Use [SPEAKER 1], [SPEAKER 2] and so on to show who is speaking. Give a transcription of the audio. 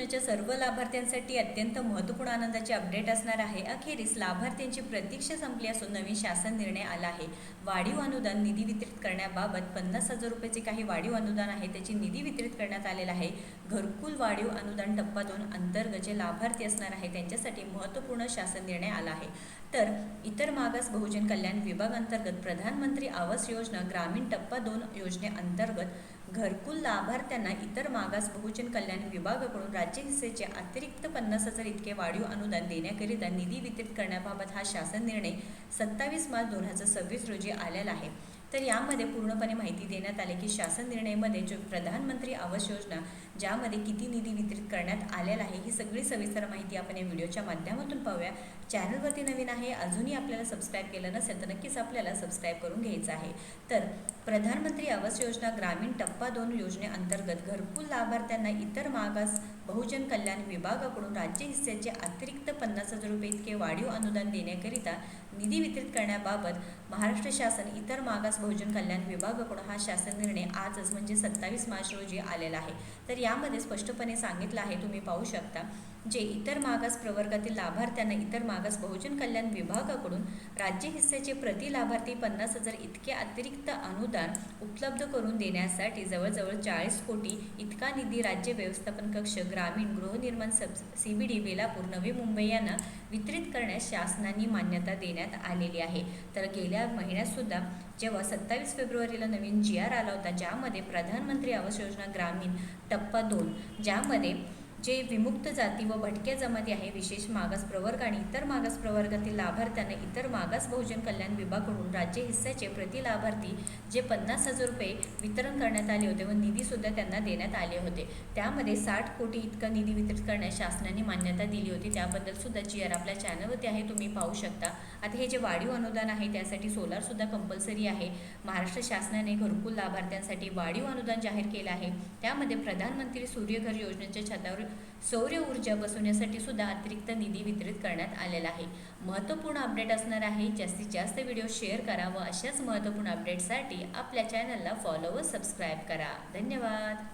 [SPEAKER 1] योजनेच्या सर्व लाभार्थ्यांसाठी अत्यंत महत्त्वपूर्ण आनंदाची अपडेट असणार आहे। अखेरीस लाभार्थ्यांची प्रतीक्षा संपली असून नवीन शासन निर्णय आला आहे। वाढीव अनुदान निधी वितरित करण्याबाबत 50,000 रुपयाचे काही वाढीव अनुदान आहे त्याची निधी वितरित करण्यात आलेला आहे। घरकुल वाढीव अनुदान टप्पा 2 अंतर्गत जे लाभार्थी असणार आहे त्यांच्यासाठी महत्त्वपूर्ण शासन निर्णय आला आहे। तर इतर मागास बहुजन कल्याण विभाग अंतर्गत प्रधानमंत्री आवास योजना ग्रामीण टप्पा 2 योजनेअंतर्गत घरकुल लाभार्थ्यांना इतर मागास बहुजन कल्याण विभागाकडून राज्य हिस्सेचे अतिरिक्त 50,000 इतके वाढीव अनुदान देण्याकरिता निधी वितरित करण्याबाबत हा शासन निर्णय 27 मार्च 2026 रोजी आलेला आहे। तर यामध्ये पूर्णपणे माहिती देण्यात आली की शासन निर्णयामध्ये जो प्रधानमंत्री आवास योजना ज्यामध्ये किती निधी वितरित करण्यात आलेला आहे ही सगळी सविस्तर माहिती आपण या व्हिडिओच्या माध्यमातून पाहूया। चॅनलवरती नवीन आहे, अजूनही आपल्याला सबस्क्राईब केलं नसेल तर नक्कीच आपल्याला सबस्क्राईब करून घ्यायचं आहे। तर प्रधानमंत्री आवास योजना ग्रामीण टप्पा 2 योजनेअंतर्गत घरकुल लाभार्थ्यांना इतर मागास बहुजन कल्याण विभागाकडून राज्य हिस्सेचे अतिरिक्त 50,000 रुपये इतके वाढीव अनुदान देण्याकरिता निधी वितरित करण्याबाबत महाराष्ट्र शासन इतर मागास बहुजन कल्याण विभागाकडून हा शासन निर्णय आजच म्हणजे 27 मार्च रोजी आलेला आहे। तर यामध्ये स्पष्टपणे सांगितलं आहे, तुम्ही पाहू शकता, जे इतर मागास प्रवर्गातील लाभार्थ्यांना इतर मागास बहुजन कल्याण विभागाकडून राज्य हिस्सेचे प्रति लाभार्थी 50,000 इतके अतिरिक्त अनुदान उपलब्ध करून देण्यासाठी जवळजवळ 40 कोटी इतका निधी राज्य व्यवस्थापन कक्ष ग्रामीण गृहनिर्माण CBD बेलापूर नवी मुंबई यांना वितरित करण्यास शासनाने मान्यता देण्यात आलेली आहे। तर गेल्या महिन्यात सुद्धा जेव्हा 27 फेब्रुवारीला नवीन GR आला होता ज्यामध्ये प्रधानमंत्री आवास योजना ग्रामीण टप्पा 2 ज्यामध्ये जे विमुक्त जाती व भटक्या जमाती आहे, विशेष मागास प्रवर्ग आणि इतर मागास प्रवर्गातील लाभार्थ्यांना इतर मागास बहुजन कल्याण विभागाकडून राज्य हिस्सेचे प्रति लाभार्थी जे 50,000 रुपये वितरण करण्यात आले होते व निधीसुद्धा त्यांना देण्यात आले होते। त्यामध्ये 60 कोटी इतका निधी वितरित करण्यास शासनाने मान्यता दिली होती। त्याबद्दल सुद्धा GR आपल्या चॅनलवरती आहे, तुम्ही पाहू शकता। आता हे जे वाढीव अनुदान आहे त्यासाठी सोलारसुद्धा कंपल्सरी आहे। महाराष्ट्र शासनाने घरकुल लाभार्थ्यांसाठी वाढीव अनुदान जाहीर केलं आहे। त्यामध्ये प्रधानमंत्री सूर्यघर योजनेच्या छतावर सौर ऊर्जा बसवण्यासाठी सुद्धा अतिरिक्त निधी वितरित करण्यात आलेला आहे। महत्त्वपूर्ण अपडेट असणार आहे। जास्तीत जास्त व्हिडिओ शेअर करा व अशाच महत्त्वपूर्ण अपडेटसाठी आपल्या चॅनलला फॉलो व सबस्क्राईब करा। धन्यवाद।